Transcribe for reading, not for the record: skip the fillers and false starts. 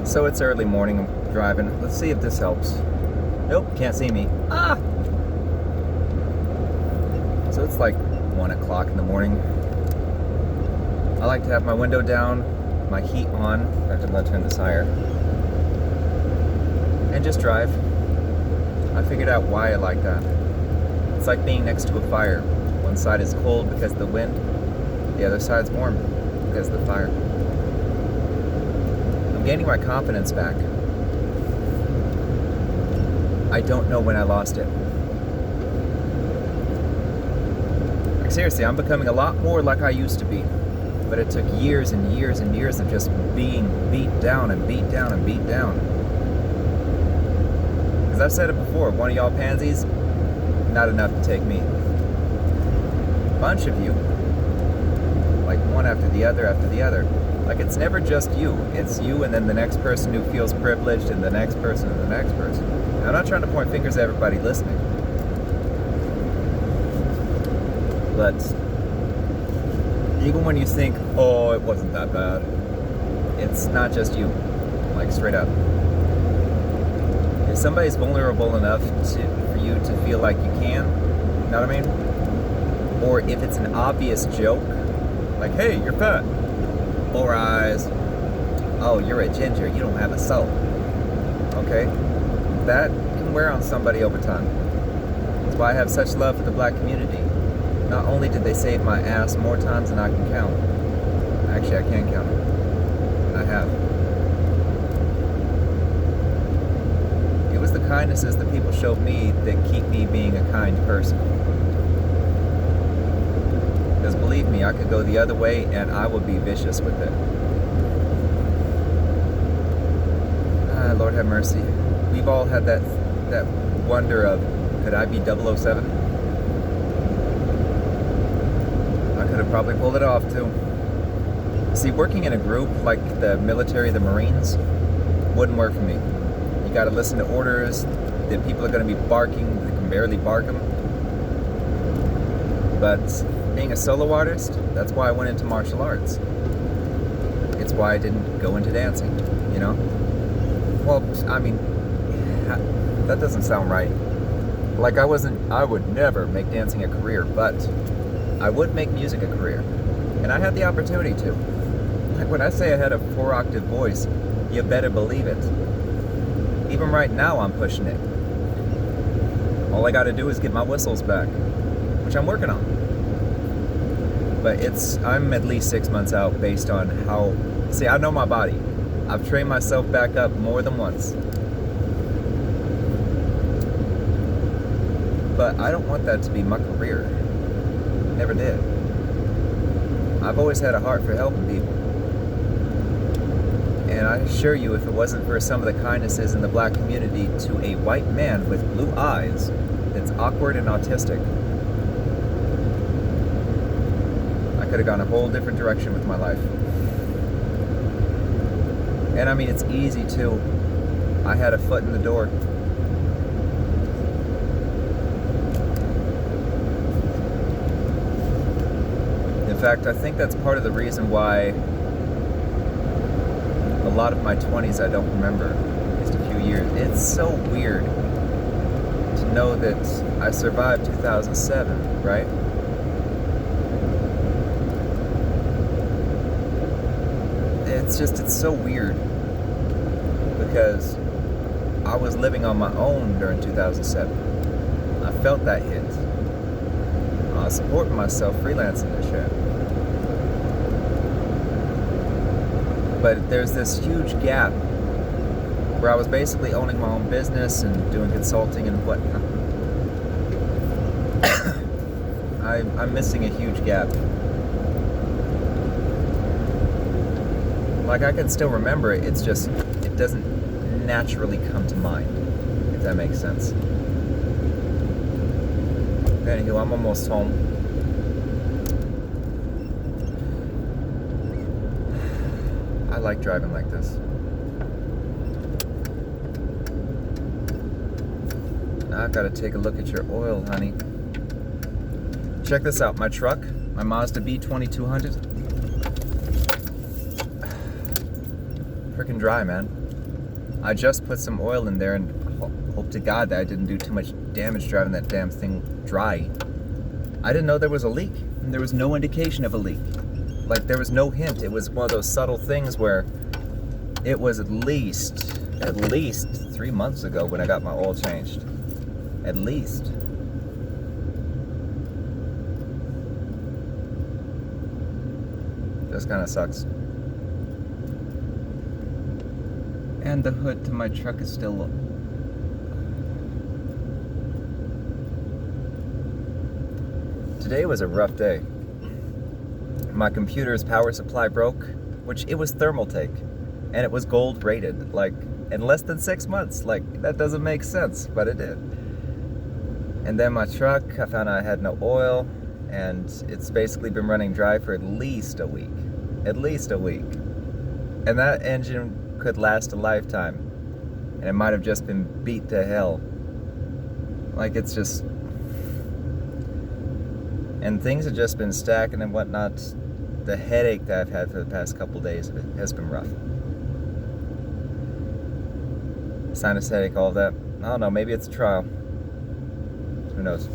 So it's early morning, I'm driving. Let's see if this helps. Nope, can't see me. Ah! So it's like 1 o'clock in the morning. I like to have my window down, my heat on. In fact, I'm gonna turn this higher. And just drive. I figured out why I like that. It's like being next to a fire. One side is cold because of the wind, the other side's warm because of the fire. I'm gaining my confidence back. I don't know when I lost it. Like seriously, I'm becoming a lot more like I used to be. But it took years and years and years of just being beat down and beat down and beat down. Because I've said it before, one of y'all pansies, not enough to take me. A bunch of you, like one after the other after the other. Like it's never just you, it's you and then the next person who feels privileged and the next person and the next person. And I'm not trying to point fingers at everybody listening. But even when you think, oh, it wasn't that bad, it's not just you, like straight up. If somebody's vulnerable enough for you to feel like you can, you know what I mean? Or if it's an obvious joke, like, hey, you're fat. Or eyes, oh, you're a ginger, you don't have a soul. Okay? That can wear on somebody over time. That's why I have such love for the black community. Not only did they save my ass more times than I can count. Actually, I can count it. I have. It was the kindnesses that people showed me that keep me being a kind person. Because believe me, I could go the other way and I would be vicious with it. Lord have mercy. We've all had that wonder of, could I be 007? I could have probably pulled it off too. See, working in a group like the military, the Marines, wouldn't work for me. You gotta listen to orders, the people are gonna be barking, they can barely bark them. But being a solo artist, that's why I went into martial arts. It's why I didn't go into dancing, you know? Well, I mean, that doesn't sound right. Like I would never make dancing a career, but I would make music a career. And I had the opportunity to. Like when I say I had a 4-octave voice, you better believe it. Even right now, I'm pushing it. All I gotta do is get my whistles back, which I'm working on. But I'm at least 6 months out based on how, see, I know my body. I've trained myself back up more than once. But I don't want that to be my career. Never did. I've always had a heart for helping people. And I assure you, if it wasn't for some of the kindnesses in the black community to a white man with blue eyes that's awkward and autistic, I could have gone a whole different direction with my life. And I mean, it's easy too. I had a foot in the door. In fact, I think that's part of the reason why a lot of my 20s I don't remember. Just a few years. It's so weird to know that I survived 2007, right? It's so weird because I was living on my own during 2007. I felt that hit. I was supporting myself, freelancing and shit. But there's this huge gap where I was basically owning my own business and doing consulting and whatnot. I'm missing a huge gap. Like I can still remember it, it's just, it doesn't naturally come to mind, if that makes sense. Anywho, I'm almost home. I like driving like this. Now I've got to take a look at your oil, honey. Check this out, my truck, my Mazda B2200. Freaking dry, man. I just put some oil in there and hope to God that I didn't do too much damage driving that damn thing dry. I didn't know there was a leak. And there was no indication of a leak. Like, there was no hint. It was one of those subtle things where it was at least 3 months ago when I got my oil changed. At least. Just kind of sucks. And the hood to my truck is still low. Today was a rough day. My computer's power supply broke, which it was Thermaltake, and it was gold rated, like in less than 6 months. Like, that doesn't make sense, but it did. And then my truck, I found out I had no oil, and it's basically been running dry for at least a week. At least a week. And that engine could last a lifetime, and it might have just been beat to hell. Like, it's just... And things have just been stacking and whatnot. The headache that I've had for the past couple days has been rough. Sinus headache, all of that. I don't know, maybe it's a trial. Who knows?